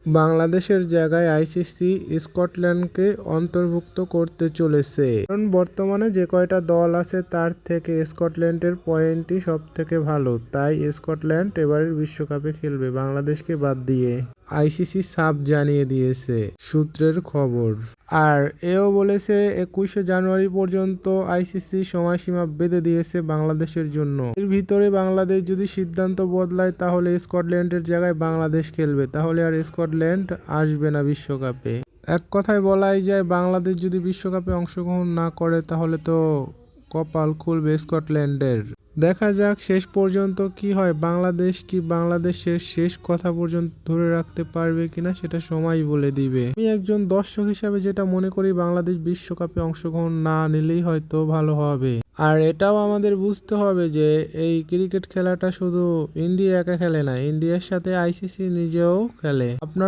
বাংলাদেশের জায়গায় আইসিসি স্কটল্যান্ডকে অন্তর্ভুক্ত করতে চলেছে। কারণ বর্তমানে যে কয়টা দল আছে তার থেকে স্কটল্যান্ডের পয়েন্টই সব থেকে ভালো, তাই স্কটল্যান্ড এবারের বিশ্বকাপে খেলবে বাংলাদেশকে বাদ দিয়ে। আইসিসি সাফ জানিয়ে দিয়েছে সূত্রের খবর। আর এও বলেছে 21শে জানুয়ারি পর্যন্ত আইসিসি সময়সীমা বেঁধে দিয়েছে বাংলাদেশের জন্য। এর ভিতরে বাংলাদেশ যদি সিদ্ধান্ত বদলায় তাহলে স্কটল্যান্ডের জায়গায় বাংলাদেশ খেলবে, তাহলে আর স্কটল্যান্ড আসবে না বিশ্বকাপে। এক কথায় বলাই যায়, বাংলাদেশ যদি বিশ্বকাপে অংশগ্রহণ না করে তাহলে তো কপাল খুলবে স্কটল্যান্ডের। দেখা যাক শেষ পর্যন্ত কি হয়, বাংলাদেশ কি বাংলাদেশের শেষ কথা পর্যন্ত ধরে রাখতে পারবে কিনা সেটা সময় বলে দিবে। আমি একজন দর্শক হিসাবে যেটা মনে করি, বাংলাদেশ বিশ্বকাপে অংশগ্রহণ না নিলেই হয়তো ভালো হবে। আর এটাও আমাদের বুঝতে হবে যে এই ক্রিকেট খেলাটা শুধু ইন্ডিয়া একা খেলে না, ইন্ডিয়ার সাথে আইসিসি নিজেও খেলে। আপনার